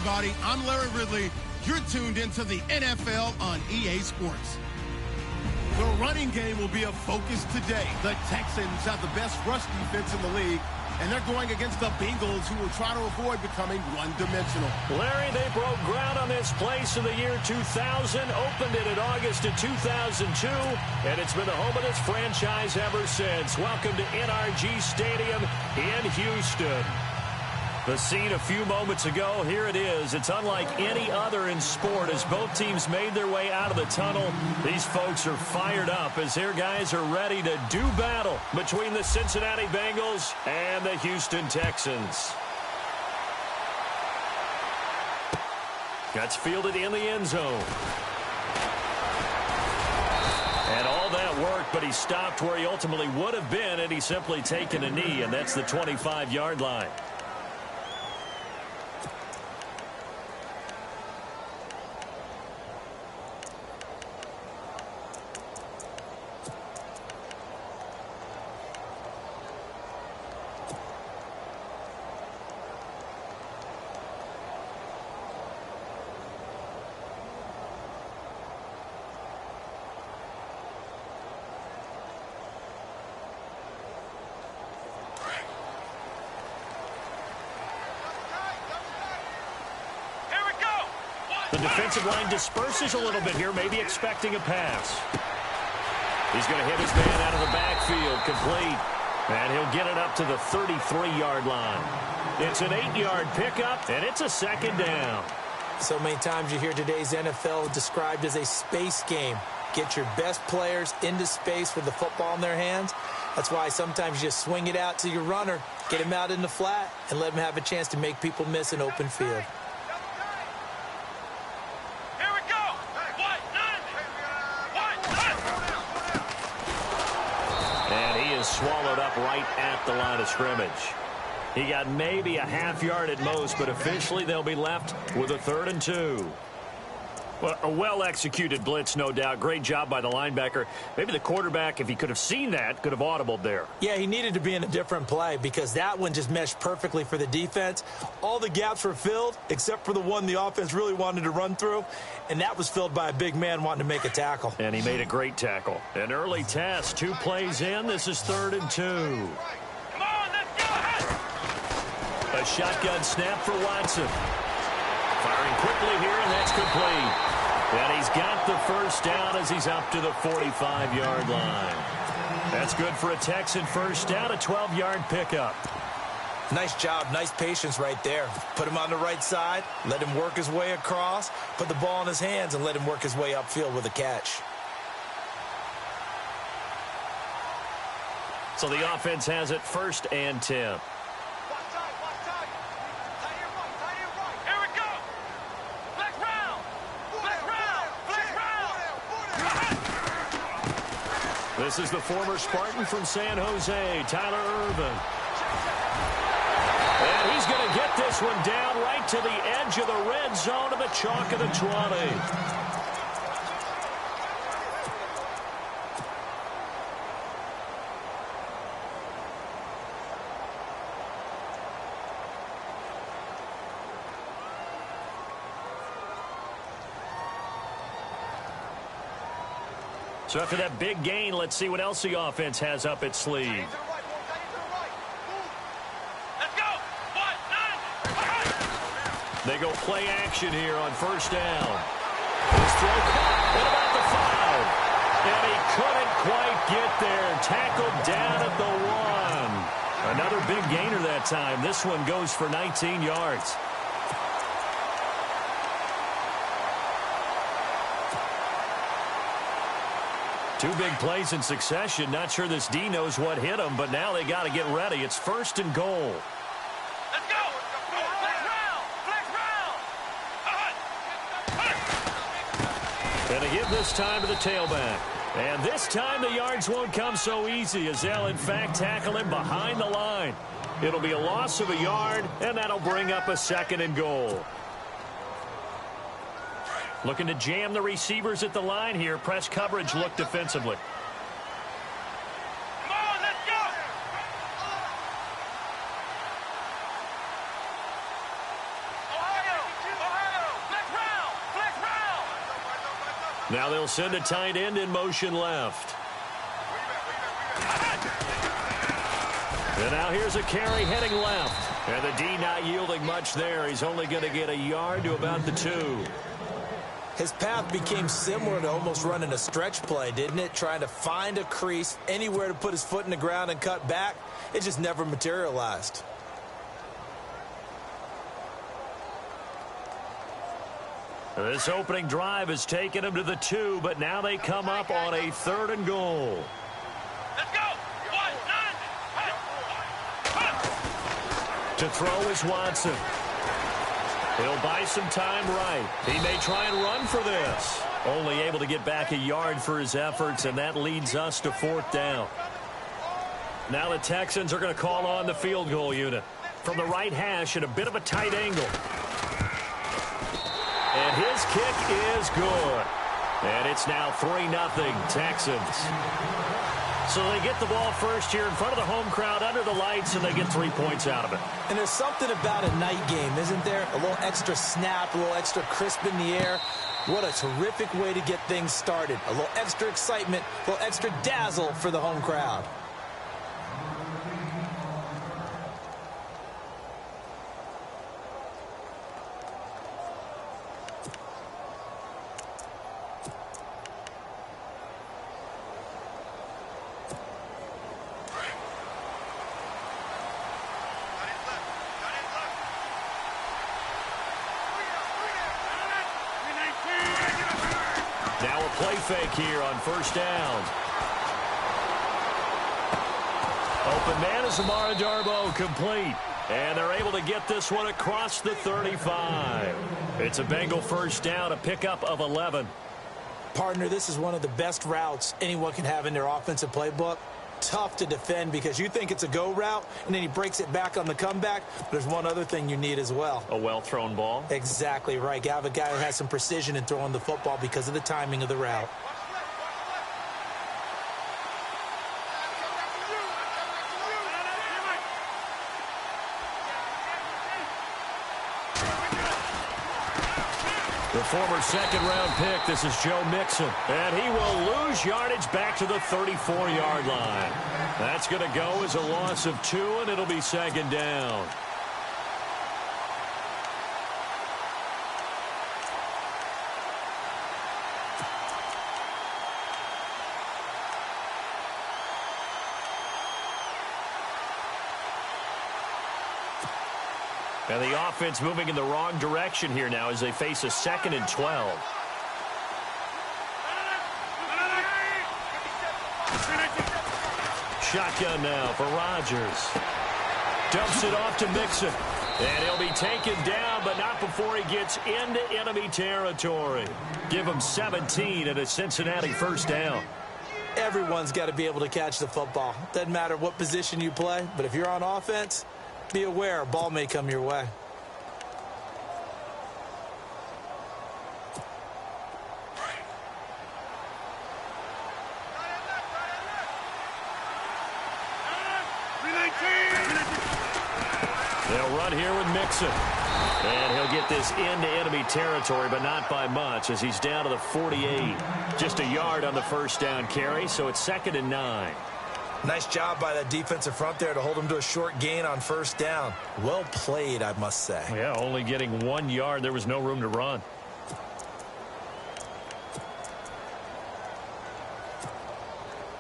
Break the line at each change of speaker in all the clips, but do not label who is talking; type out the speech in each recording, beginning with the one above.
everybody. I'm Larry Ridley. You're tuned into the NFL on EA Sports. The running game will be a focus today. The Texans have the best rush defense in the league, and they're going against the Bengals, who will try to avoid becoming one-dimensional.
Larry, they broke ground on this place in the year 2000, opened it in August of 2002, and it's been the home of this franchise ever since. Welcome to NRG Stadium in Houston. The scene a few moments ago, here it is. It's unlike any other in sport as both teams made their way out of the tunnel. These folks are fired up as their guys are ready to do battle between the Cincinnati Bengals and the Houston Texans. Gets fielded in the end zone. And all that work, but he stopped where he ultimately would have been had he simply taken a knee, and that's the 25-yard line. The defensive line disperses a little bit here, maybe expecting a pass. He's going to hit his man out of the backfield, complete. And he'll get it up to the 33-yard line. It's an 8-yard pickup, and it's a second down.
So many times you hear today's NFL described as a space game. Get your best players into space with the football in their hands. That's why sometimes you just swing it out to your runner, get him out in the flat, and let him have a chance to make people miss an open field.
Swallowed up right at the line of scrimmage. He got maybe a half yard at most, but officially they'll be left with a 3rd and 2. Well, a well-executed blitz, no doubt. Great job by the linebacker. Maybe the quarterback, if he could have seen that, could have audibled there.
Yeah, he needed to be in a different play because that one just meshed perfectly for the defense. All the gaps were filled except for the one the offense really wanted to run through, and that was filled by a big man wanting to make a tackle.
And he made a great tackle. An early test, 2 plays in. This is 3rd and 2.
Come on, let's go.
A shotgun snap for Watson. Firing quickly here, and that's complete. And he's got the first down as he's up to the 45-yard line. That's good for a Texan first down, a 12-yard pickup.
Nice job, nice patience right there. Put him on the right side, let him work his way across, put the ball in his hands, and let him work his way upfield with a catch.
So the offense has it 1st and 10. This is the former Spartan from San Jose, Tyler Irvin. And he's going to get this one down right to the edge of the red zone of the chalk of the 20. So after that big gain, let's see what else the offense has up its sleeve. They go play action here on 1st down. His throw caught at about the 5. And he couldn't quite get there. Tackled down at the 1. Another big gainer that time. This one goes for 19 yards. Two big plays in succession. Not sure this D knows what hit him, but now they got to get ready. It's 1st and goal.
Let's go! Flex round!
And they give this time to the tailback. And this time the yards won't come so easy as they'll, in fact, tackle him behind the line. It'll be a loss of a yard, and that'll bring up a 2nd and goal. Looking to jam the receivers at the line here. Press coverage look defensively.
Come on, let's go! Ohio!
Now they'll send a tight end in motion left. And now here's a carry heading left. And the D not yielding much there. He's only going to get a yard to about the 2.
His path became similar to almost running a stretch play, didn't it? Trying to find a crease, anywhere to put his foot in the ground and cut back. It just never materialized.
This opening drive has taken him to the 2, but now they come up on a 3rd and goal.
Let's go. 1, 9.
To throw is Watson. He'll buy some time right. He may try and run for this. Only able to get back a yard for his efforts, and that leads us to 4th down. Now the Texans are going to call on the field goal unit. From the right hash at a bit of a tight angle. And his kick is good. And it's now 3-0 Texans. So they get the ball first here in front of the home crowd under the lights, and they get 3 points out of it.
And there's something about a night game, isn't there? A little extra snap, a little extra crisp in the air. What a terrific way to get things started. A little extra excitement, a little extra dazzle for the home crowd.
Now a play fake here on 1st down. Open man is Amara Darboh, complete. And they're able to get this one across the 35. It's a Bengal 1st down, a pickup of 11.
Partner, this is one of the best routes anyone can have in their offensive playbook. Tough to defend because you think it's a go route, and then he breaks it back on the comeback. There's one other thing you need as well.
A well-thrown ball.
Exactly right. You have a guy who has some precision in throwing the football because of the timing of the route.
The former 2nd-round pick, this is Joe Mixon. And he will lose yardage back to the 34-yard line. That's going to go as a loss of 2, and it'll be 2nd down. And the offense moving in the wrong direction here now as they face a 2nd and 12. Shotgun now for Rodgers. Dumps it off to Mixon. And he'll be taken down, but not before he gets into enemy territory. Give him 17 and a Cincinnati 1st down.
Everyone's got to be able to catch the football. Doesn't matter what position you play, but if you're on offense, be aware a ball may come your way.
They'll run here with Mixon. And he'll get this into enemy territory, but not by much as he's down to the 48. Just a yard on the 1st down carry, so it's 2nd and 9.
Nice job by that defensive front there to hold him to a short gain on 1st down. Well played, I must say.
Yeah, only getting 1 yard. There was no room to run.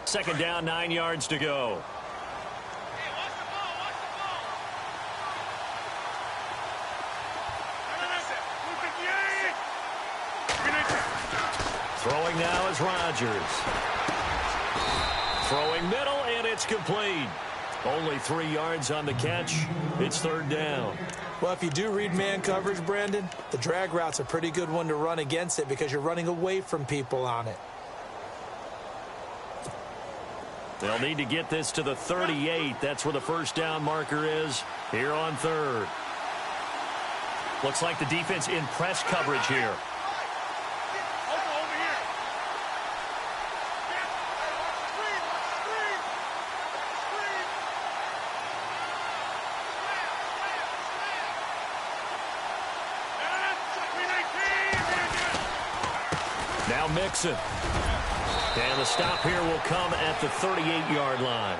Second down, 9 yards to go. Throwing now is Rodgers. Throwing middle, and it's complete. Only 3 yards on the catch. It's 3rd down.
Well, if you do read man coverage, Brandon, the drag route's a pretty good one to run against it because you're running away from people on it.
They'll need to get this to the 38. That's where the 1st down marker is here on 3rd. Looks like the defense in press coverage here. Now Mixon. And the stop here will come at the 38-yard line.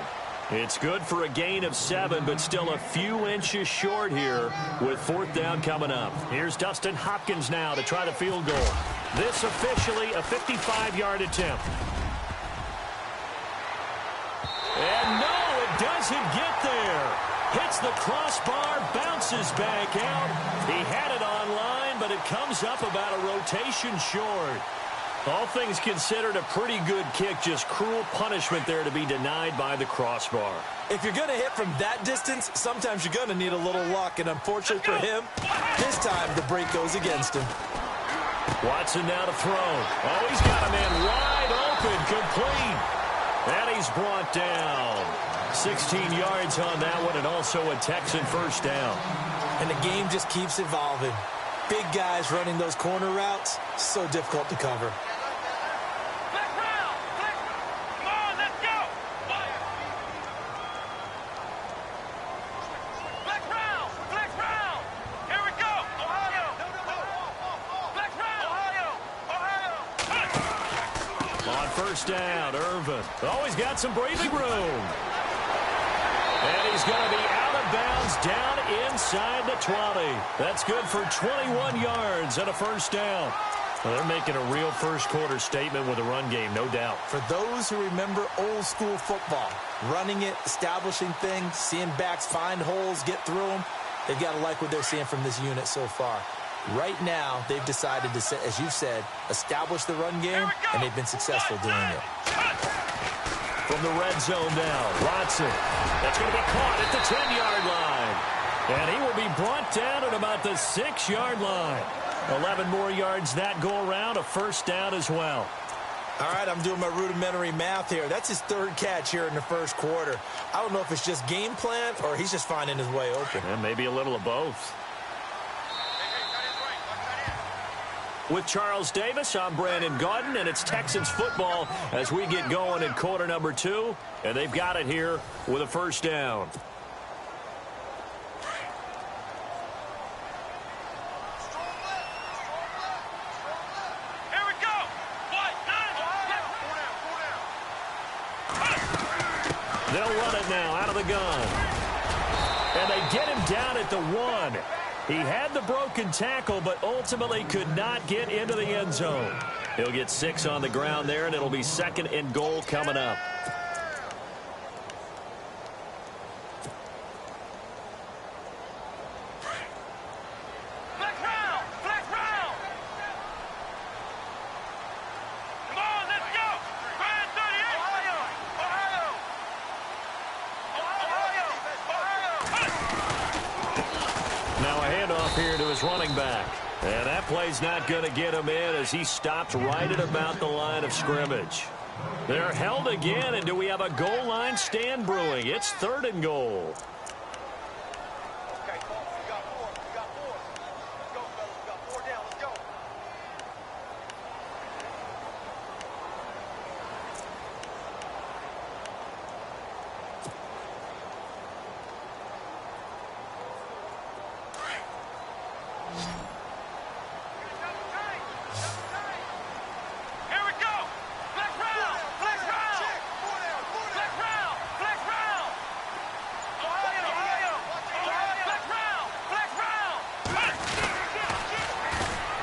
It's good for a gain of 7, but still a few inches short here with 4th down coming up. Here's Dustin Hopkins now to try the field goal. This officially a 55-yard attempt. And no, it doesn't get there. Hits the crossbar, bounces back out. He had it online, but it comes up about a rotation short. All things considered, a pretty good kick, just cruel punishment there to be denied by the crossbar.
If you're going to hit from that distance, sometimes you're going to need a little luck, and unfortunately for him, this time the break goes against him.
Watson now to throw. Oh, he's got a man wide open, complete. And he's brought down. 16 yards on that one, and also a Texan first down.
And the game just keeps evolving. Big guys running those corner routes, so difficult to cover.
First down, Irvin. Oh, he's got some breathing room. And he's going to be out of bounds down inside the 20. That's good for 21 yards and a first down. Well, they're making a real first-quarter statement with a run game, no doubt.
For those who remember old-school football, running it, establishing things, seeing backs find holes, get through them, they've got to like what they're seeing from this unit so far. Right now, they've decided to, as you've said, establish the run game, and they've been successful doing it.
From the red zone now, Watson. That's going to be caught at the 10-yard line. And he will be brought down at about the 6-yard line. 11 more yards that go around, a first down as well.
All right, I'm doing my rudimentary math here. That's his 3rd catch here in the first quarter. I don't know if it's just game plan or he's just finding his way open.
And maybe a little of both. With Charles Davis, I'm Brandon Gaudin, and it's Texans football as we get going in quarter number 2. And they've got it here with a first down.
Here we go.
They'll run it now out of the gun. And they get him down at the 1. He had the broken tackle, but ultimately could not get into the end zone. He'll get 6 on the ground there, and it'll be 2nd and goal coming up.
Flex round. Come on, let's go. Grand 38. Ohio.
Now a handoff here to his running back. And that play's not going to get him in as he stopped right at about the line of scrimmage. They're held again, and do we have a goal line stand brewing? It's 3rd and goal.
Okay, we got 4. Let's go, fellas. We got 4 down. Let's go.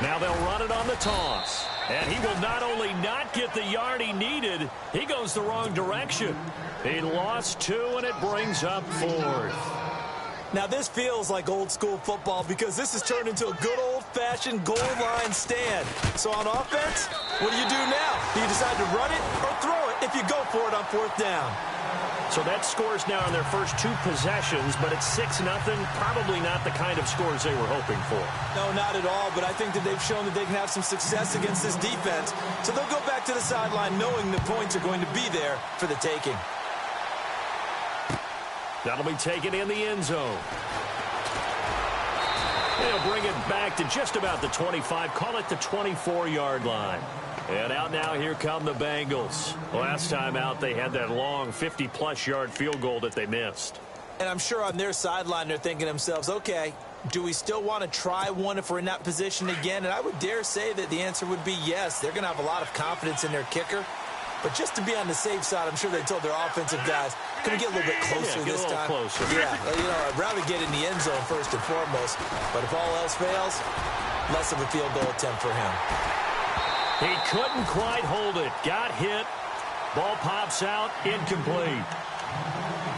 Now they'll run it on the toss. And he will not only not get the yard he needed, he goes the wrong direction. He lost 2, and it brings up 4th.
Now this feels like old school football because this has turned into a good old-fashioned goal line stand. So on offense, what do you do now? Do you decide to run it or throw it if you go for it on 4th down?
So that scores now in their first 2 possessions, but it's 6-0. Probably not the kind of scores they were hoping for.
No, not at all, but I think that they've shown that they can have some success against this defense. So they'll go back to the sideline knowing the points are going to be there for the taking.
That'll be taken in the end zone. They'll bring it back to just about the 25, call it the 24-yard line. And out now, here come the Bengals. Last time out, they had that long 50-plus yard field goal that they missed.
And I'm sure on their sideline they're thinking to themselves, okay, do we still want to try one if we're in that position again? And I would dare say that the answer would be yes. They're going to have a lot of confidence in their kicker. But just to be on the safe side, I'm sure they told their offensive guys, can we get a little bit closer this time?
Closer.
Yeah, I'd rather get in the end zone first and foremost. But if all else fails, less of a field goal attempt for him.
He couldn't quite hold it. Got hit. Ball pops out. Incomplete.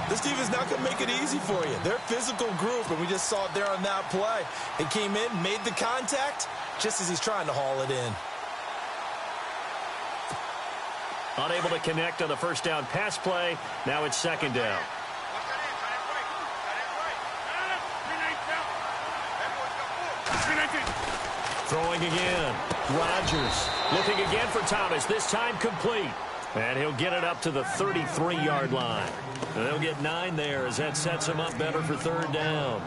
This team is not going to make it easy for you. They're a physical group, and we just saw it there on that play. They came in, made the contact, just as he's trying to haul it in.
Unable to connect on the first down pass play. Now it's second down. Throwing again. Rodgers looking again for Thomas. This time complete. And he'll get it up to the 33-yard line. And they'll get 9 there as that sets him up better for third down.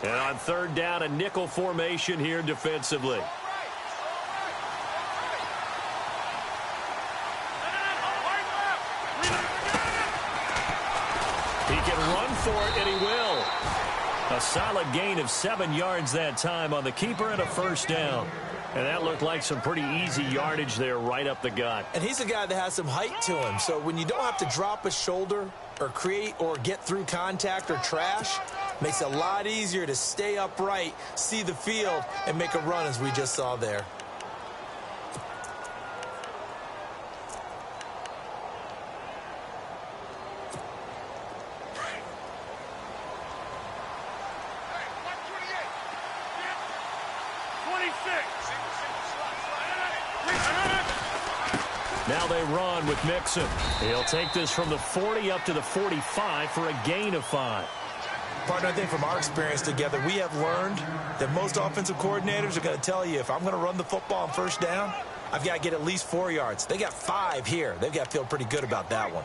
And on third down, a nickel formation here defensively. He can run for it, and he will. A solid gain of 7 yards that time on the keeper and a first down. And that looked like some pretty easy yardage there right up the gut.
And he's a guy that has some height to him. So when you don't have to drop a shoulder or create or get through contact or trash, makes it a lot easier to stay upright, see the field, and make a run as we just saw there.
Now they run with Mixon. He'll take this from the 40 up to the 45 for a gain of 5.
Partner, I think from our experience together, we have learned that most offensive coordinators are going to tell you, if I'm going to run the football on first down, I've got to get at least 4 yards. They got 5 here. They've got to feel pretty good about that one.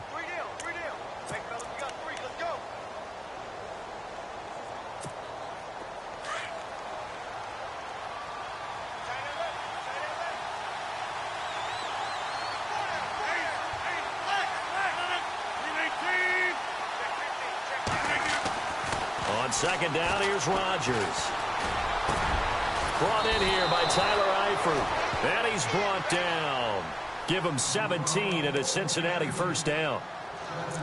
Second down, here's Rodgers. Brought in here by Tyler Eifert. And he's brought down. Give him 17 at a Cincinnati first down.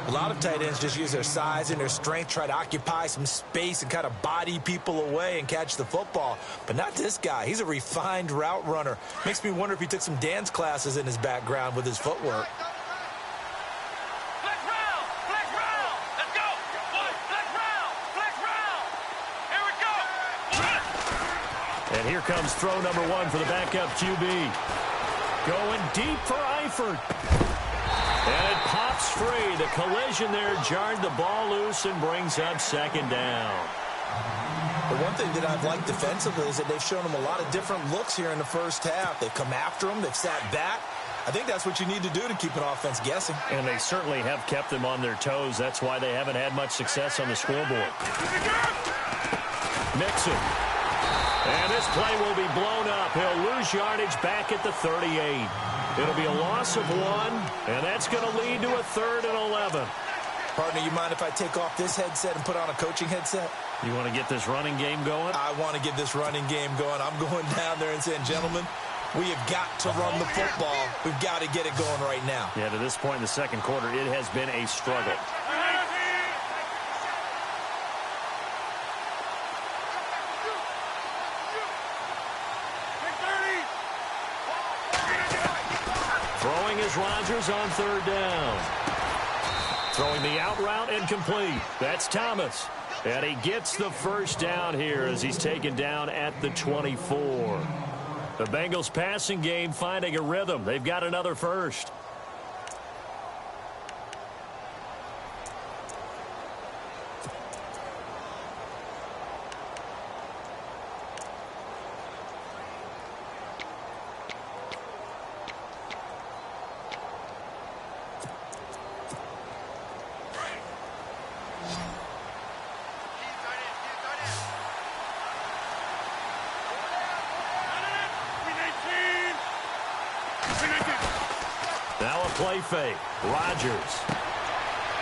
A lot of tight ends just use their size and their strength, try to occupy some space and kind of body people away and catch the football. But not this guy. He's a refined route runner. Makes me wonder if he took some dance classes in his background with his footwork.
And here comes throw number 1 for the backup QB. Going deep for Eifert. And it pops free. The collision there jarred the ball loose and brings up second down.
The one thing that I've liked defensively is that they've shown them a lot of different looks here in the first half. They've come after them. They've sat back. I think that's what you need to do to keep an offense guessing.
And they certainly have kept them on their toes. That's why they haven't had much success on the scoreboard. Mixon. And this play will be blown up. He'll lose yardage back at the 38. It'll be a loss of 1, and that's going to lead to a 3rd and 11.
Partner, you mind if I take off this headset and put on a coaching headset?
You want to get this running game going?
I want to get this running game going. I'm going down there and saying, gentlemen, we have got to run the football. We've got to get it going right now.
Yeah, to this point in the second quarter, it has been a struggle. Throwing is Rodgers on third down. Throwing the out route and complete. That's Thomas. And he gets the first down here as he's taken down at the 24. The Bengals passing game finding a rhythm. They've got another first. play fake. Rodgers.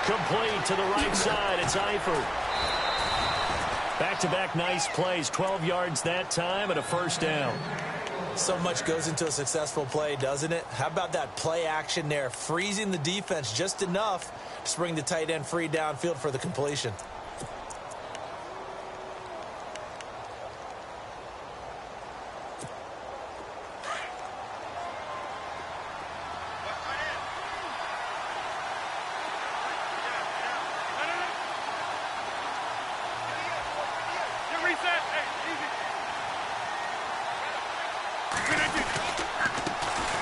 Complete to the right side. It's Eifert. Back-to-back nice plays. 12 yards that time and a first down.
So much goes into a successful play, doesn't it? How about that play action there? Freezing the defense just enough to bring the tight end free downfield for the completion.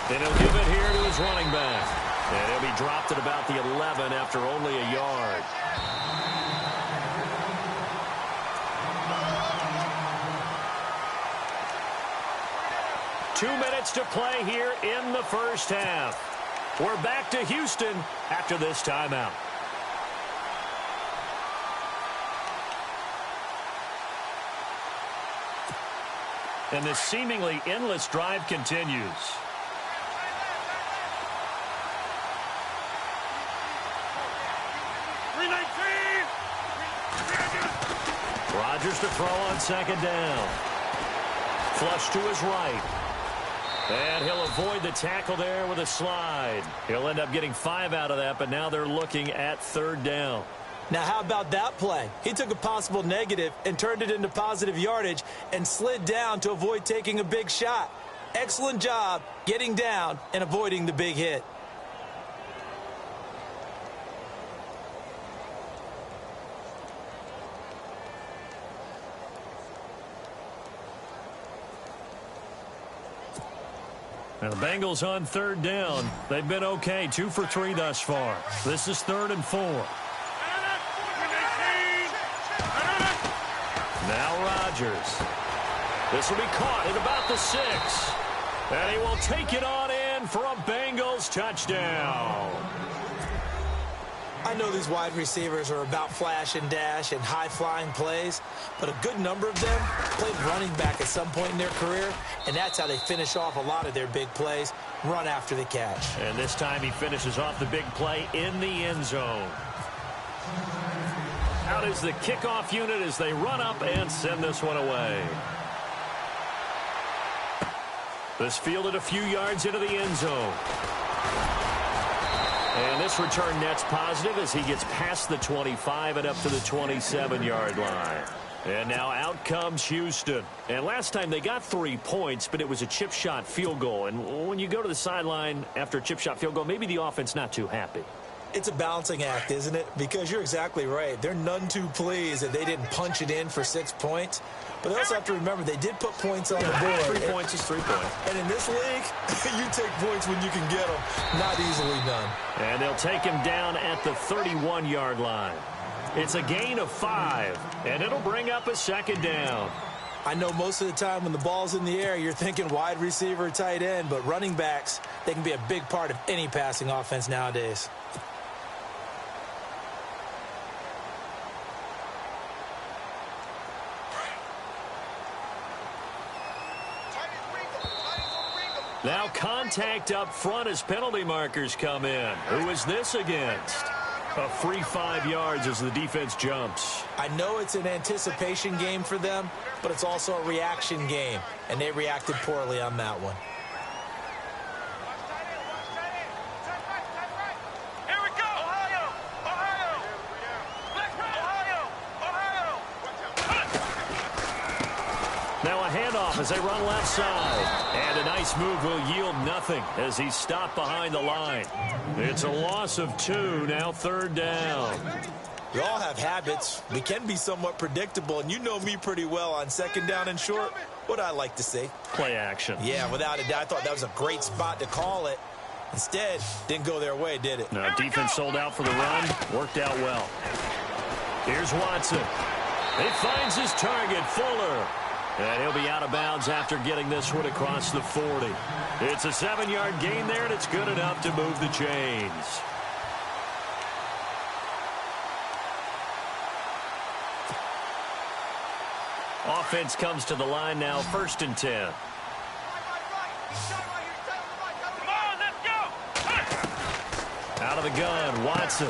And he'll give it here to his running back. And he'll be dropped at about the 11 after only a yard. Two minutes to play here in the first half. We're back to Houston after this timeout. And this seemingly endless drive continues. Rodgers to throw on second down. Flush to his right. And he'll avoid the tackle there with a slide. He'll end up getting 5 out of that, but now they're looking at third down.
Now, how about that play? He took a possible negative and turned it into positive yardage and slid down to avoid taking a big shot. Excellent job getting down and avoiding the big hit.
And the Bengals on third down. They've been okay, 2 for 3 thus far. This is 3rd and 4. Now Rodgers. This will be caught at about the 6. And he will take it on in for a Bengals touchdown.
I know these wide receivers are about flash and dash and high-flying plays, but a good number of them played running back at some point in their career, and that's how they finish off a lot of their big plays, run after the catch.
And this time he finishes off the big play in the end zone. Out is the kickoff unit as they run up and send this one away. This fielded a few yards into the end zone. And this return net's positive as he gets past the 25 and up to the 27-yard line. And now out comes Houston. And last time they got 3 points, but it was a chip shot field goal. And when you go to the sideline after a chip shot field goal, maybe the offense not too happy.
It's a balancing act, isn't it? Because you're exactly right. They're none too pleased that they didn't punch it in for 6 points. But they also have to remember they did put points on the board.
3 points is 3 points.
And in this league, you take points when you can get them. Not easily done.
And they'll take him down at the 31-yard line. It's a gain of 5, and it'll bring up a second down.
I know most of the time when the ball's in the air, you're thinking wide receiver, tight end, but running backs, they can be a big part of any passing offense nowadays.
Now contact up front as penalty markers come in. Who is this against? A free 5 yards as the defense jumps.
I know it's an anticipation game for them, but it's also a reaction game, and they reacted poorly on that one.
Here we go! Ohio! Ohio! Ohio!
Now a handoff as they run left side. And a nice move will yield nothing as he's stopped behind the line. It's a loss of 2, now third down.
We all have habits. We can be somewhat predictable, and you know me pretty well on second down and short. What I like to see.
Play action.
Yeah, without a doubt, I thought that was a great spot to call it. Instead, didn't go their way, did it?
Now defense sold out for the run. Worked out well. Here's Watson. He finds his target, Fuller. And he'll be out of bounds after getting this one across the 40. It's a 7-yard gain there, and it's good enough to move the chains. Offense comes to the line now, 1st and 10.
Come on, let's go!
Out of the gun, Watson.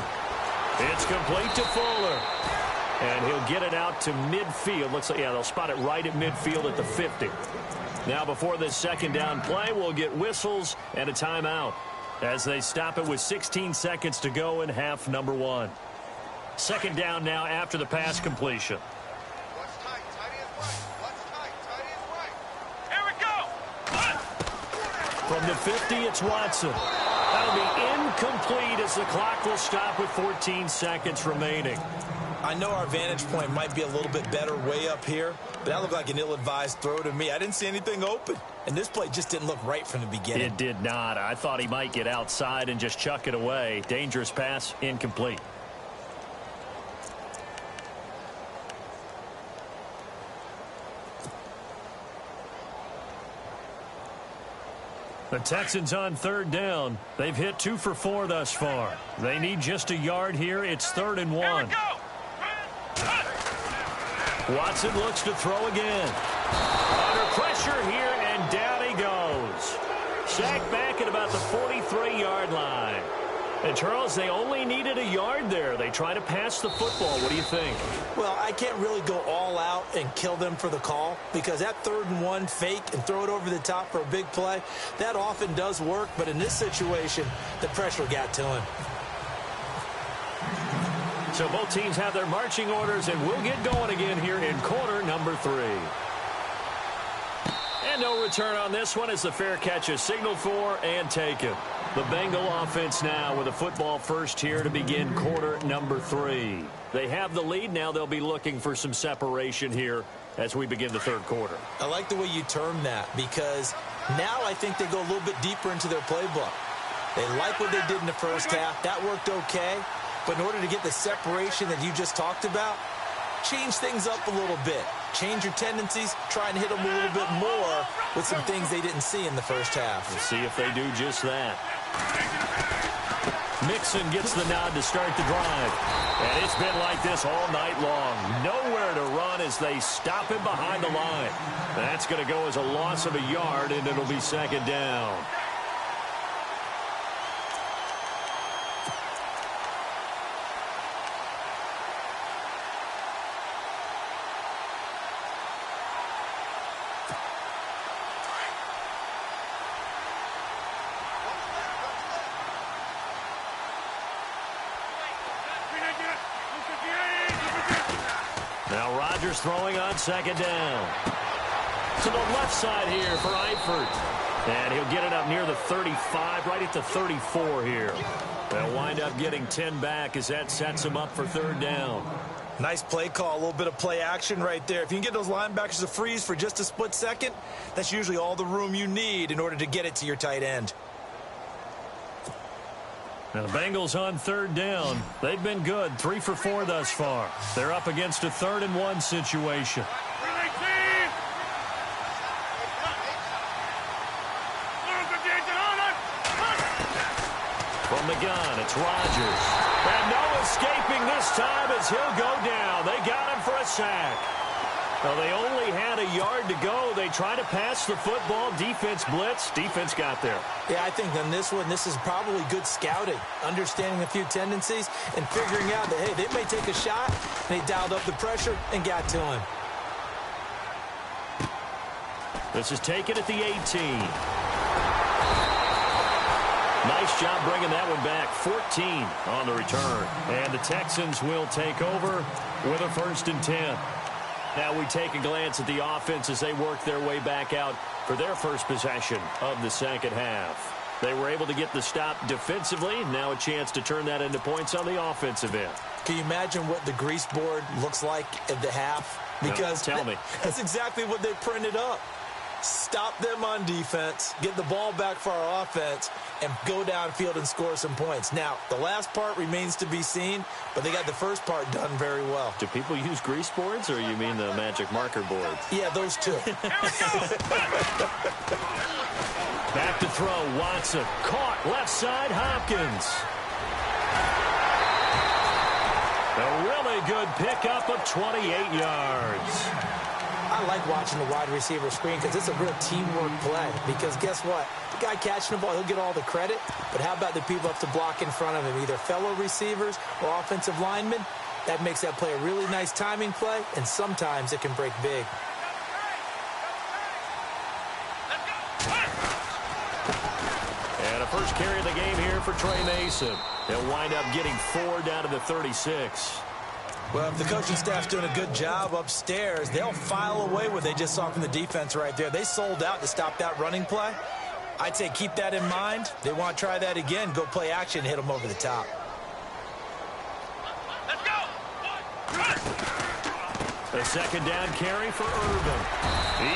It's complete to Fuller. And he'll get it out to midfield. Looks like, yeah, they'll spot it right at midfield at the 50. Now, before this second down play, we'll get whistles and a timeout as they stop it with 16 seconds to go in half number 1. Second down now after the pass completion.
Watch tight. Tight is right. Watch tight. Tight is right. Here we go.
From the 50, it's Watson. That'll be incomplete as the clock will stop with 14 seconds remaining.
I know our vantage point might be a little bit better way up here, but that looked like an ill-advised throw to me. I didn't see anything open, and this play just didn't look right from the beginning.
It did not. I thought he might get outside and just chuck it away. Dangerous pass, incomplete. The Texans on third down. They've hit 2 for 4 thus far. They need just a yard here. It's 3rd and 1. Watson looks to throw again. Under pressure here, and down he goes. Sacked back at about the 43-yard line. And, Charles, they only needed a yard there. They try to pass the football. What do you think?
Well, I can't really go all out and kill them for the call because that 3rd and 1 fake and throw it over the top for a big play, that often does work. But in this situation, the pressure got to him.
So both teams have their marching orders, and we'll get going again here in quarter number 3. And no return on this one as the fair catch is signaled for and taken. The Bengal offense now with a football first here to begin quarter number 3. They have the lead. Now they'll be looking for some separation here as we begin the third quarter.
I like the way you term that because now I think they go a little bit deeper into their playbook. They like what they did in the first half. That worked okay. But in order to get the separation that you just talked about, change things up a little bit. Change your tendencies, try and hit them a little bit more with some things they didn't see in the first half.
We'll see if they do just that. Mixon gets the nod to start the drive. And it's been like this all night long. Nowhere to run as they stop him behind the line. That's going to go as a loss of a yard, and it'll be second down. Now Rodgers throwing on second down. To the left side here for Eifert. And he'll get it up near the 35, right at the 34 here. They'll wind up getting 10 back as that sets him up for third down.
Nice play call, a little bit of play action right there. If you can get those linebackers to freeze for just a split second, that's usually all the room you need in order to get it to your tight end.
Now the Bengals on third down. They've been good, 3 for 4 thus far. They're up against a 3rd and 1 situation. From the gun, it's Rodgers. And no escaping this time as he'll go down. They got him for a sack. Well, they only had a yard to go. They try to pass the football. Defense blitz. Defense got there.
Yeah, I think on this one, this is probably good scouting, understanding a few tendencies and figuring out that, hey, they may take a shot. They dialed up the pressure and got to him.
This is taken at the 18. Nice job bringing that one back. 14 on the return. And the Texans will take over with a 1st and 10. Now we take a glance at the offense as they work their way back out for their first possession of the second half. They were able to get the stop defensively. Now a chance to turn that into points on the offensive end.
Can you imagine what the grease board looks like at the half? Because
no, tell me.
That's exactly what they printed up. Stop them on defense, get the ball back for our offense, and go downfield and score some points. Now, the last part remains to be seen, but they got the first part done very well.
Do people use grease boards, or you mean the magic marker boards?
Yeah, those two.
Back to throw, Watson. Caught, left side, Hopkins. A really good pickup of 28 yards.
I like watching the wide receiver screen because it's a real teamwork play. Because guess what? The guy catching the ball, he'll get all the credit. But how about the people up to block in front of him, either fellow receivers or offensive linemen? That makes that play a really nice timing play, and sometimes it can break big.
And a first carry of the game here for Trey Mason. He'll wind up getting 4 down to the 36.
Well, if the coaching staff's doing a good job upstairs, they'll file away what they just saw from the defense right there. They sold out to stop that running play. I'd say keep that in mind. They want to try that again, go play action, hit them over the top.
Let's go!
A second down carry for Irvin.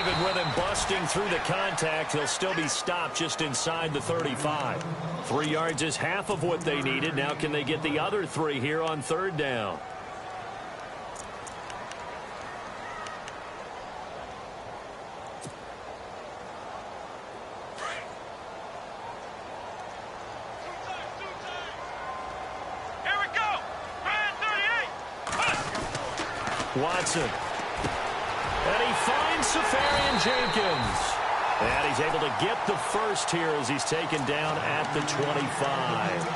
Even with him busting through the contact, he'll still be stopped just inside the 35. 3 yards is half of what they needed. Now can they get the other 3 here on third down? Watson. And he finds Safarian Jenkins. And he's able to get the first here as he's taken down at the 25.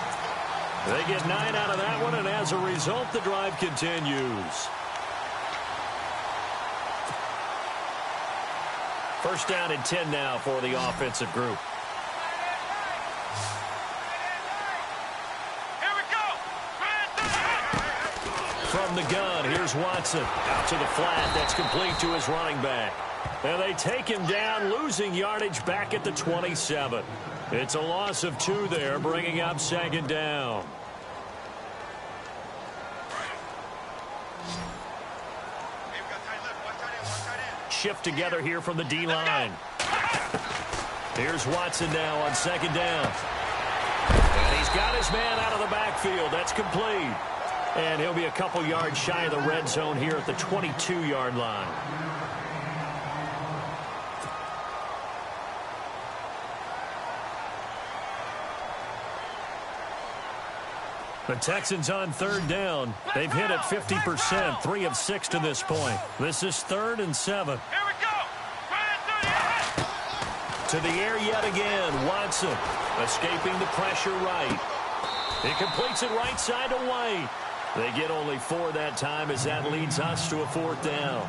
They get 9 out of that one, and as a result, the drive continues. First down and 10 now for the offensive group. From the gun, here's Watson. Out to the flat. That's complete to his running back. And they take him down, losing yardage back at the 27. It's a loss of 2 there, bringing up second down. Shift together here from the D-line. Here's Watson now on second down. And he's got his man out of the backfield. That's complete. And he'll be a couple yards shy of the red zone here at the 22-yard line. The Texans on third down. They've hit it 50%, 3 of 6 to this point. This is 3rd and 7.
Here we go!
To the air yet again. Watson escaping the pressure right. He completes it right side to White. They get only 4 that time as that leads us to a 4th down.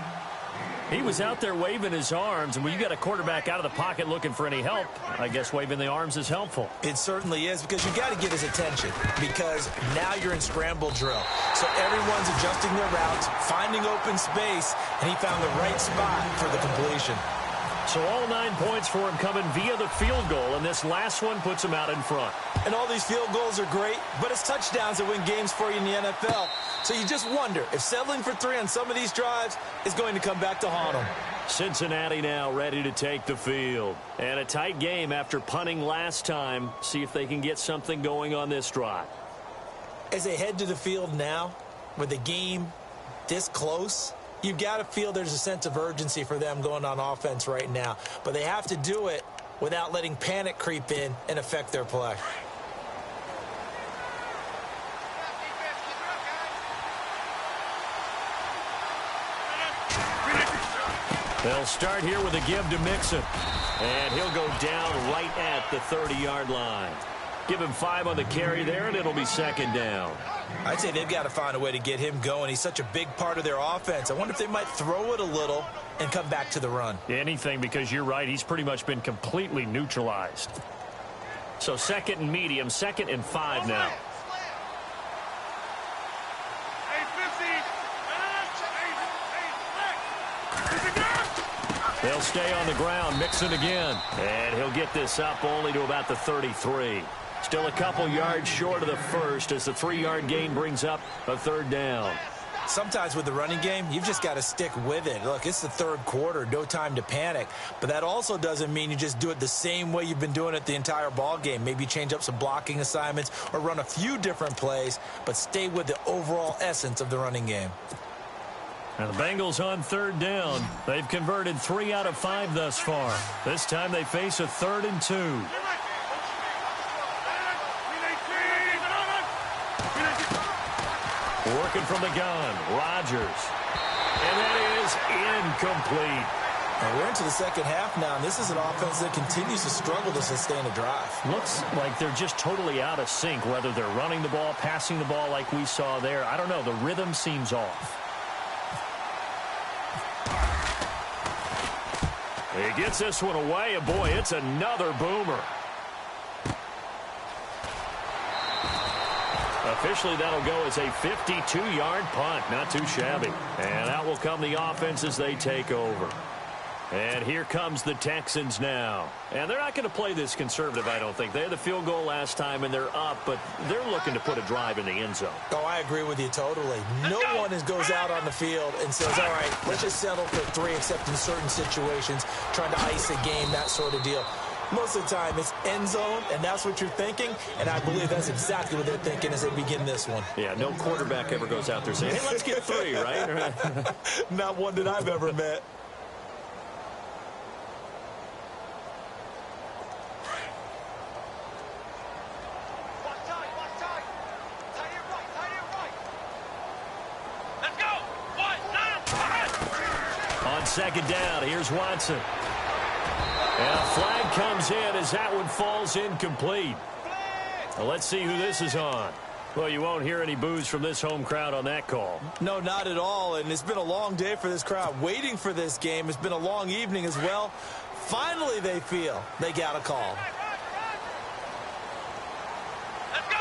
He was out there waving his arms, and when you got a quarterback out of the pocket looking for any help, I guess waving the arms is helpful.
It certainly is, because you got to get his attention, because now you're in scramble drill. So everyone's adjusting their routes, finding open space, and he found the right spot for the completion.
So all 9 points for him coming via the field goal, and this last one puts him out in front.
And all these field goals are great, but it's touchdowns that win games for you in the NFL. So you just wonder if settling for 3 on some of these drives is going to come back to haunt them.
Cincinnati now ready to take the field. And a tight game after punting last time. See if they can get something going on this drive.
As they head to the field now, with the game this close, you've got to feel there's a sense of urgency for them going on offense right now. But they have to do it without letting panic creep in and affect their play.
They'll start here with a give to Mixon. And he'll go down right at the 30-yard line. Give him 5 on the carry there, and it'll be second down.
I'd say they've got to find a way to get him going. He's such a big part of their offense. I wonder if they might throw it a little and come back to the run.
Anything, because you're right. He's pretty much been completely neutralized. So 2nd and medium, 2nd and 5 now. They'll stay on the ground. Mixon again. And he'll get this up only to about the 33. Still a couple yards short of the first as the 3-yard gain brings up a 3rd down.
Sometimes with the running game, you've just got to stick with it. Look, it's the 3rd quarter, no time to panic. But that also doesn't mean you just do it the same way you've been doing it the entire ball game. Maybe change up some blocking assignments or run a few different plays, but stay with the overall essence of the running game.
And the Bengals on 3rd down. They've converted 3 out of 5 thus far. This time they face a 3rd and 2. Working from the gun, Rodgers. And that is incomplete.
And we're into the second half now, and this is an offense that continues to struggle to sustain a drive.
Looks like they're just totally out of sync, whether they're running the ball, passing the ball like we saw there. I don't know. The rhythm seems off. He gets this one away, and boy, it's another boomer. Officially, that'll go as a 52-yard punt. Not too shabby. And out will come the offense as they take over. And here comes the Texans now. And they're not going to play this conservative, I don't think. They had the field goal last time, and they're up, but they're looking to put a drive in the end zone.
Oh, I agree with you totally. No one goes out on the field and says, all right, let's just settle for 3, except in certain situations, trying to ice a game, that sort of deal. Most of the time, it's end zone, and that's what you're thinking, and I believe that's exactly what they're thinking as they begin this one.
Yeah, no quarterback ever goes out there saying, hey, let's get 3, right?
Not one that I've ever met.
Second down, here's Watson. And a flag comes in as that one falls incomplete. Now let's see who this is on. Well, you won't hear any boos from this home crowd on that call.
No, not at all, and it's been a long day for this crowd waiting for this game. It's been a long evening as well. Finally, they feel they got a call.
Let's go.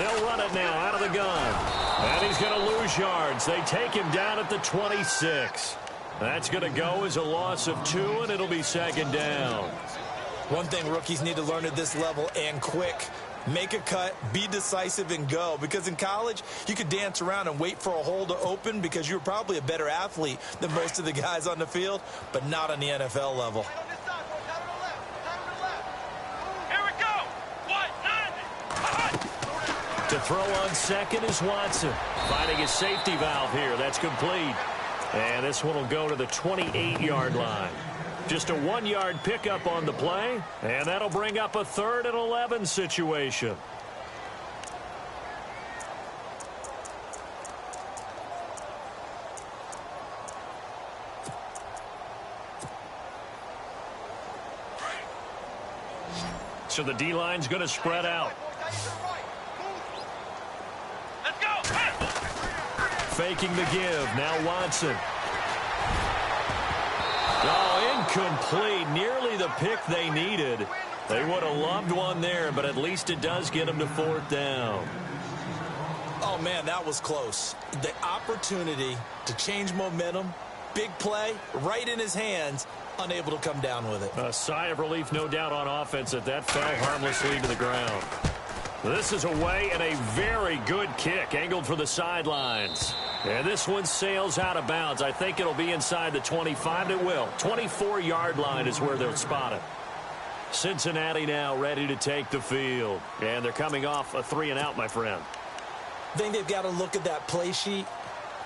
They'll run it now out of the gun. And he's going to lose yards. They take him down at the 26. That's going to go as a loss of 2, and it'll be second down.
One thing rookies need to learn at this level, and quick. Make a cut, be decisive, and go. Because in college, you could dance around and wait for a hole to open because you're probably a better athlete than most of the guys on the field, but not on the NFL level.
To throw on second is Watson. Finding his safety valve here. That's complete. And this one will go to the 28-yard line. Just a 1-yard pickup on the play. And that'll bring up a 3rd and 11 situation. So the D-line's going to spread out. Faking the give. Now Watson. Oh, incomplete. Nearly the pick they needed. They would have loved one there, but at least it does get them to 4th down.
Oh, man, that was close. The opportunity to change momentum, big play, right in his hands, unable to come down with it.
A sigh of relief, no doubt, on offense that fell harmlessly to the ground. This is away and a very good kick, angled for the sidelines. And this one sails out of bounds. I think it'll be inside the 25. It will. 24-yard line is where they'll spot it. Cincinnati now ready to take the field. And they're coming off a 3-and-out, my friend.
I think they've got to look at that play sheet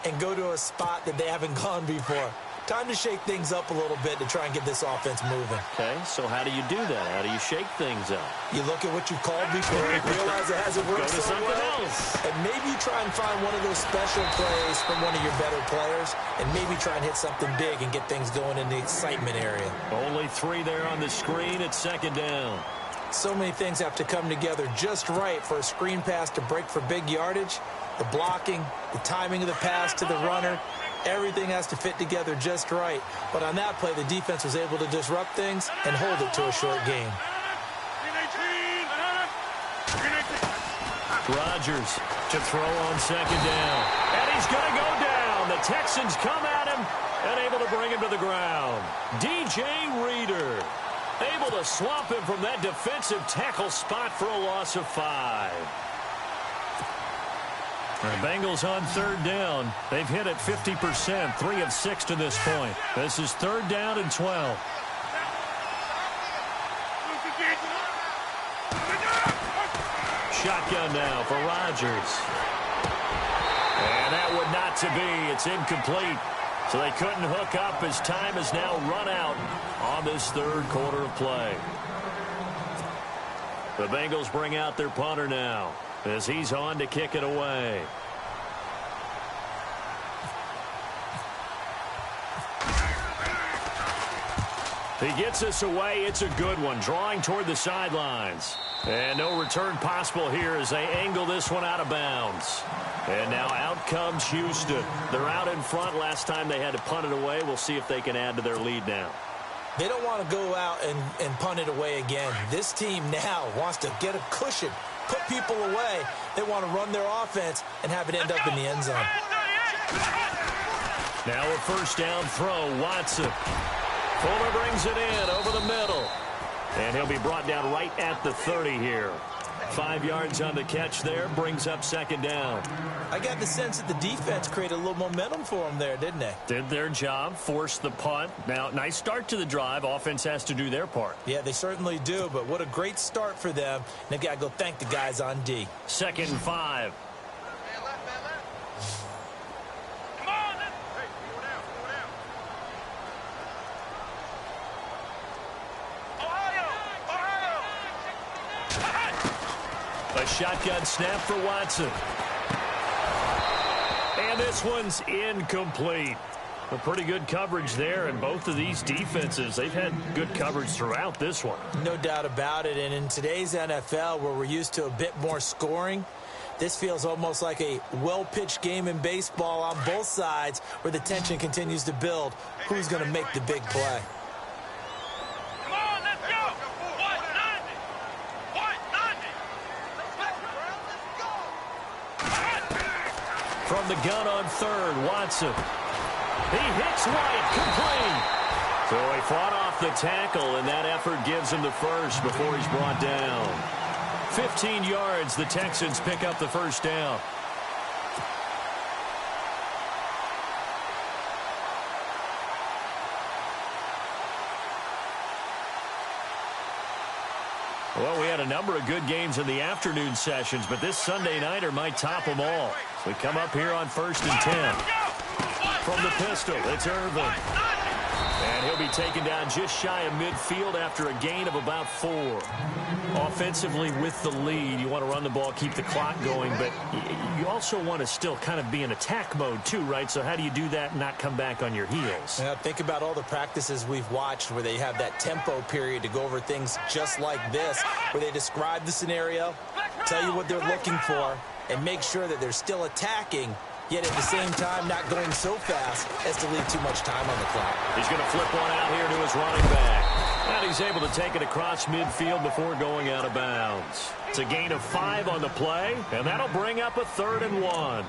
and go to a spot that they haven't gone before. Time to shake things up a little bit to try and get this offense moving.
Okay, so how do you do that? How do you shake things up?
You look at what you've called before and realize it hasn't worked
Go to
so
something
well.
else.
And maybe you try and find one of those special plays from one of your better players and maybe try and hit something big and get things going in the excitement area.
Only 3 there on the screen at second down.
So many things have to come together just right for a screen pass to break for big yardage. The blocking, the timing of the pass to the runner, everything has to fit together just right. But on that play, the defense was able to disrupt things and hold it to a short game.
Rodgers to throw on second down. And he's going to go down. The Texans come at him and able to bring him to the ground. DJ Reader able to swamp him from that defensive tackle spot for a loss of 5. The Bengals on 3rd down. They've hit it 50%, 3 of 6 to this point. This is 3rd down and 12. Shotgun now for Rodgers. And that would not to be. It's incomplete. So they couldn't hook up as time has now run out on this 3rd quarter of play. The Bengals bring out their punter now as he's on to kick it away. He gets us away. It's a good one, drawing toward the sidelines. And no return possible here as they angle this one out of bounds. And now out comes Houston. They're out in front. Last time they had to punt it away. We'll see if they can add to their lead now.
They don't want to go out and punt it away again. This team now wants to get a cushion, put people away. They want to run their offense and have it end up in the end zone.
Now a first down throw, Watson. Fuller brings it in over the middle. And he'll be brought down right at the 30 here. 5 yards on the catch there, brings up second down.
I got the sense that the defense created a little momentum for them there, didn't they?
Did their job, forced the punt. Now, nice start to the drive. Offense has to do their part.
Yeah, they certainly do, but what a great start for them. And they've got to go thank the guys on D.
2nd and 5. A shotgun snap for Watson. And this one's incomplete. A pretty good coverage there, and both of these defenses, they've had good coverage throughout this one.
No doubt about it, and in today's NFL, where we're used to a bit more scoring, this feels almost like a well-pitched game in baseball on both sides where the tension continues to build. Who's going to make the big play?
From the gun on third, Watson. He hits White, complete. So he fought off the tackle, and that effort gives him the first before he's brought down. 15 yards, the Texans pick up the first down. Well, we had a number of good games in the afternoon sessions, but this Sunday nighter might top them all. We come up here on 1st and 10. From the pistol, it's Irvin. And he'll be taken down just shy of midfield after a gain of about 4. Offensively with the lead, you want to run the ball, keep the clock going, but you also want to still kind of be in attack mode too, right? So how do you do that and not come back on your heels?
Yeah, think about all the practices we've watched where they have that tempo period to go over things just like this, where they describe the scenario, tell you what they're looking for, and make sure that they're still attacking, yet at the same time not going so fast as to leave too much time on the clock.
He's going to flip one out here to his running back. And he's able to take it across midfield before going out of bounds. It's a gain of 5 on the play, and that'll bring up a 3rd and 1.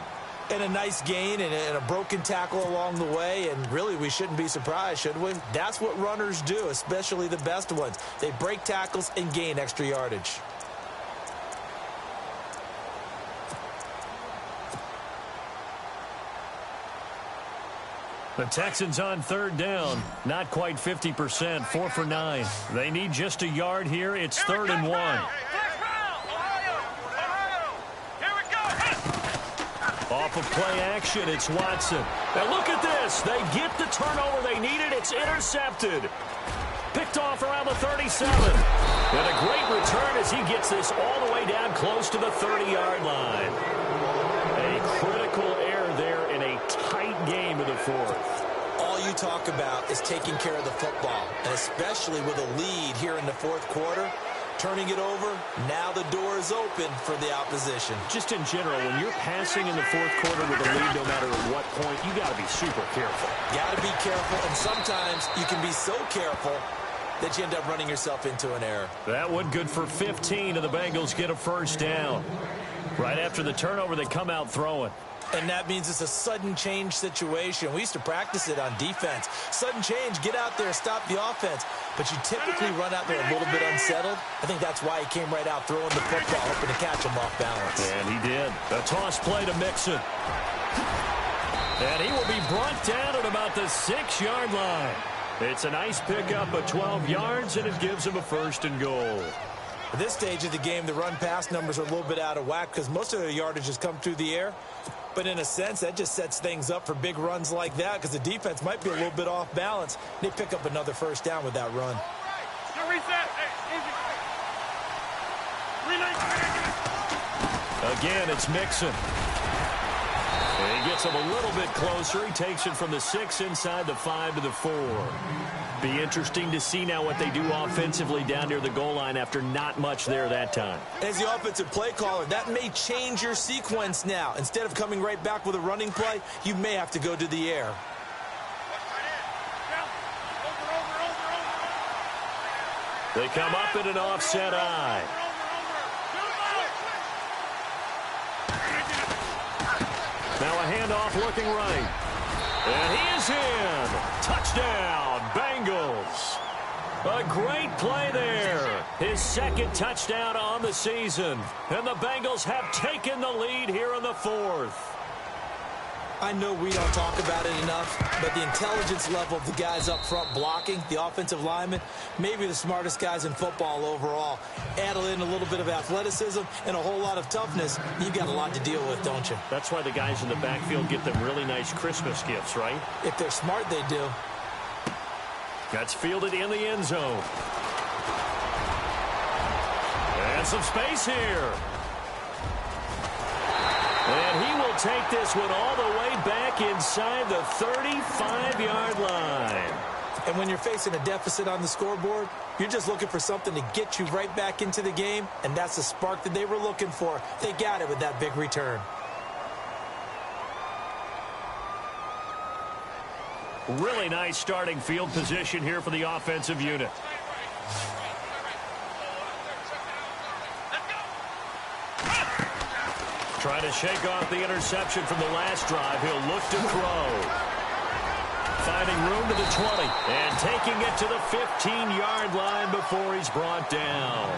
And a nice gain and a broken tackle along the way, and really we shouldn't be surprised, should we? That's what runners do, especially the best ones. They break tackles and gain extra yardage.
The Texans on 3rd down, not quite 50%, 4 for 9. They need just a yard here. It's 3rd and 1. Off of play action, it's Watson. Now look at this. They get the turnover they needed. It's intercepted. Picked off around the 37. And a great return as he gets this all the way down close to the 30-yard line. A critical error there in a tight game of the 4th.
All you talk about is taking care of the football, and especially with a lead here in the 4th quarter. Turning it over, now the door is open for the opposition.
Just in general, when you're passing in the 4th quarter with a lead, no matter at what point, you got to be super careful.
Got to be careful, and sometimes you can be so careful that you end up running yourself into an error.
That one good for 15, and the Bengals get a first down. Right after the turnover, they come out throwing.
And that means it's a sudden change situation. We used to practice it on defense. Sudden change, get out there, stop the offense. But you typically run out there a little bit unsettled. I think that's why he came right out throwing the football, hoping to catch him off balance.
And he did. A toss play to Mixon. And he will be brought down at about the 6-yard line. It's a nice pickup of 12 yards, and it gives him a 1st and goal.
At this stage of the game, the run-pass numbers are a little bit out of whack because most of their yardage has come through the air. But in a sense, that just sets things up for big runs like that because the defense might be a little bit off balance. They pick up another first down with that run.
Again, it's Mixon. And he gets him a little bit closer. He takes it from the 6 inside the 5 to the 4. Be interesting to see now what they do offensively down near the goal line after not much there that time.
As the offensive play caller, that may change your sequence now. Instead of coming right back with a running play, you may have to go to the air.
They come up in an offset eye. Now a handoff looking right. And he is in. Touchdown, Bengals. A great play there. His second touchdown on the season. And the Bengals have taken the lead here in the 4th.
I know we don't talk about it enough, but the intelligence level of the guys up front blocking, the offensive linemen, maybe the smartest guys in football overall. Add in a little bit of athleticism and a whole lot of toughness, you've got a lot to deal with, don't you?
That's why the guys in the backfield get them really nice Christmas gifts, right?
If they're smart, they do.
That's fielded in the end zone. And some space here. And he will take this one all the way back inside the 35-yard line.
And when you're facing a deficit on the scoreboard, you're just looking for something to get you right back into the game, and that's the spark that they were looking for. They got it with that big return.
Really nice starting field position here for the offensive unit. Trying to shake off the interception from the last drive. He'll look to throw. Finding room to the 20 and taking it to the 15-yard line before he's brought down.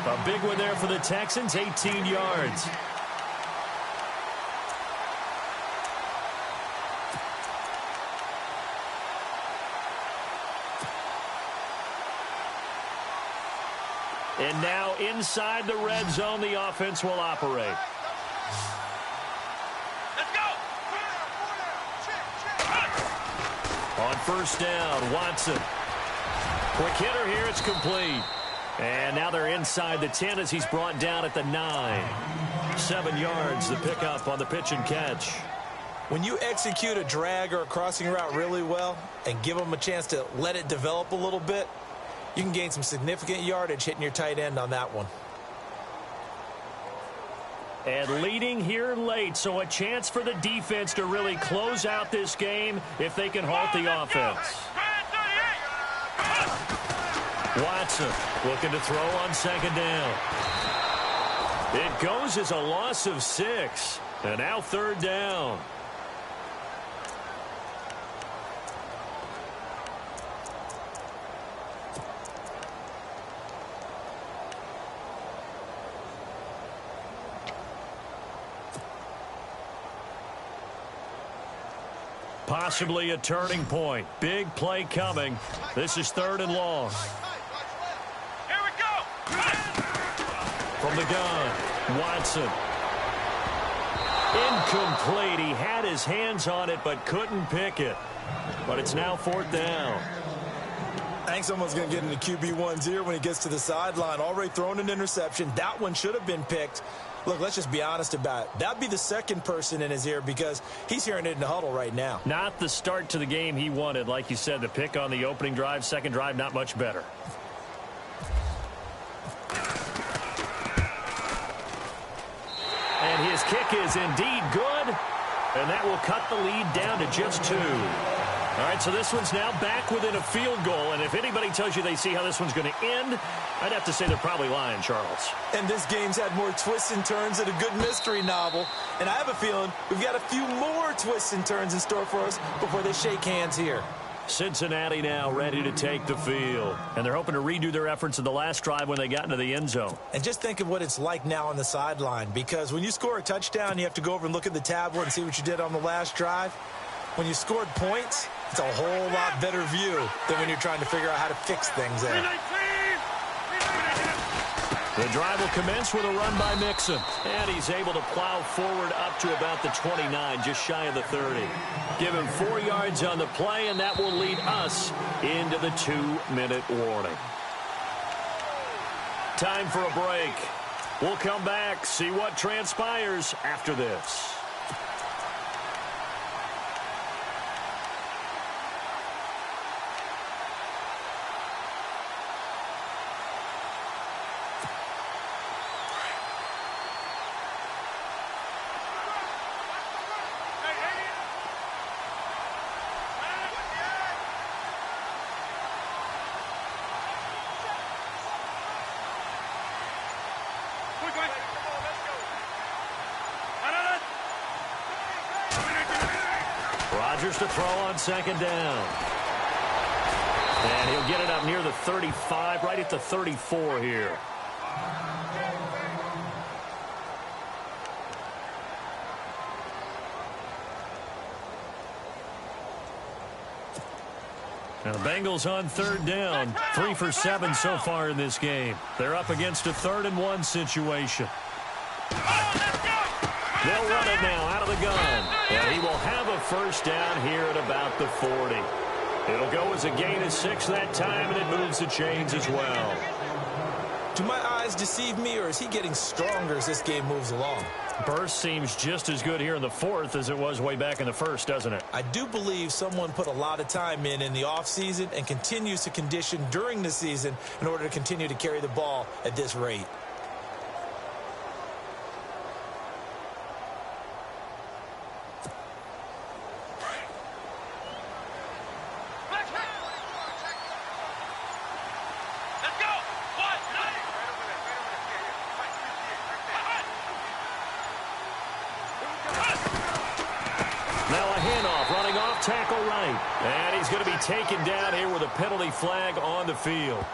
A big one there for the Texans, 18 yards. And now inside the red zone, the offense will operate.
Let's go.
On first down, Watson. Quick hitter here, it's complete. And now they're inside the 10 as he's brought down at the 9. 7 yards, the pickup on the pitch and catch.
When you execute a drag or a crossing route really well and give them a chance to let it develop a little bit, you can gain some significant yardage hitting your tight end on that one.
And leading here late, so a chance for the defense to really close out this game if they can halt the offense. Watson looking to throw on second down. It goes as a loss of 6. And now third down. Possibly a turning point. Big play coming. This is 3rd and long.
Here we go.
From the gun, Watson. Incomplete. He had his hands on it but couldn't pick it. But it's now 4th down.
I think someone's going to get into QB1's ear when he gets to the sideline. Already thrown an interception. That one should have been picked. Look, let's just be honest about it. That'd be the second person in his ear because he's hearing it in the huddle right now.
Not the start to the game he wanted. Like you said, the pick on the opening drive, second drive, not much better. And his kick is indeed good. And that will cut the lead down to just 2. All right, so this one's now back within a field goal. And if anybody tells you they see how this one's going to end, I'd have to say they're probably lying, Charles.
And this game's had more twists and turns than a good mystery novel. And I have a feeling we've got a few more twists and turns in store for us before they shake hands here.
Cincinnati now ready to take the field. And they're hoping to redo their efforts in the last drive when they got into the end zone.
And just think of what it's like now on the sideline, because when you score a touchdown, you have to go over and look at the tablet and see what you did on the last drive. When you scored points, it's a whole lot better view than when you're trying to figure out how to fix things there.
The drive will commence with a run by Mixon. And he's able to plow forward up to about the 29, just shy of the 30. Give him 4 yards on the play, and that will lead us into the 2-minute warning. Time for a break. We'll come back, see what transpires after this. Rodgers to throw on second down. And he'll get it up near the 35, right at the 34 here. Now the Bengals on third down. 3 for 7 so far in this game. They're up against a 3rd-and-1 situation. They'll run it now out of the gun. And he will have a first down here at about the 40. It'll go as a gain of 6 that time, and it moves the chains as well.
Do my eyes deceive me, or is he getting stronger as this game moves along?
Burst seems just as good here in the 4th as it was way back in the 1st, doesn't it?
I do believe someone put a lot of time in the offseason and continues to condition during the season in order to continue to carry the ball at this rate.
Tackle right. And he's going to be taken down here with a penalty flag on the field.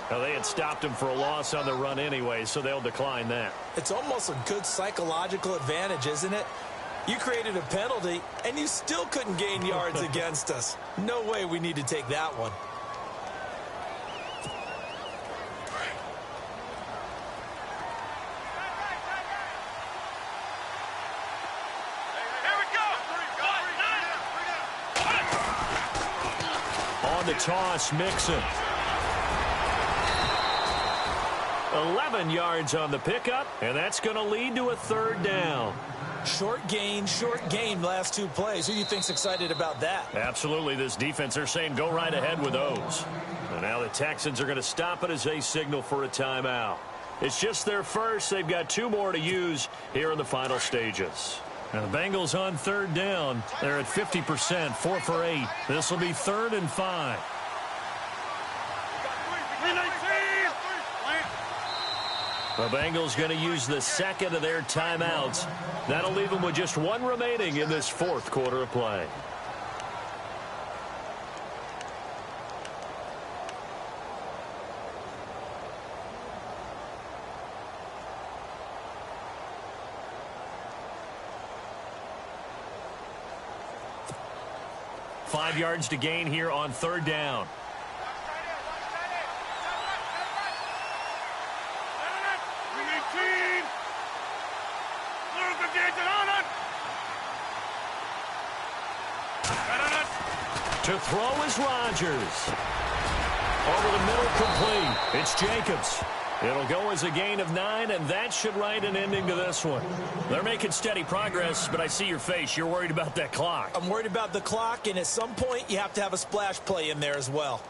Now, they had stopped him for a loss on the run anyway, so they'll decline that.
It's almost a good psychological advantage, isn't it? You created a penalty, and you still couldn't gain yards against us. No way we need to take that one.
The toss, Mixon. 11 yards on the pickup, and that's going to lead to a 3rd down.
Short gain, last 2 plays. Who do you think's excited about that?
Absolutely. This defense, they're saying go right ahead with those. And now the Texans are going to stop it as they signal for a timeout. It's just their first. They've got 2 more to use here in the final stages. Now the Bengals on 3rd down. They're at 50%, 4 for 8. This will be 3rd and 5. The Bengals going to use the 2nd of their timeouts. That'll leave them with just 1 remaining in this 4th quarter of play. Five yards to gain here on 3rd down. To throw is Rodgers. Over the middle, complete. It's Jacobs. It'll go as a gain of 9, and that should write an ending to this one. They're making steady progress, but I see your face. You're worried about that clock.
I'm worried about the clock, and at some point, you have to have a splash play in there as well.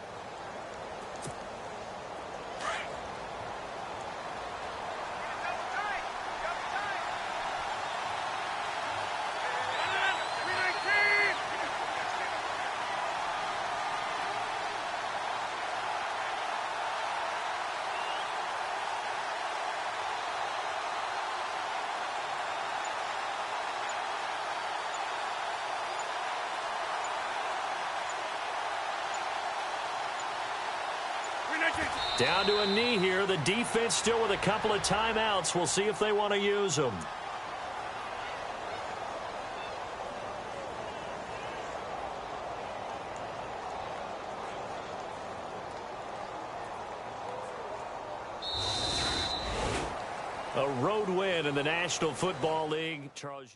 Down to a knee here. The defense still with a couple of timeouts. We'll see if they want to use them. A road win in the National Football League. Charles.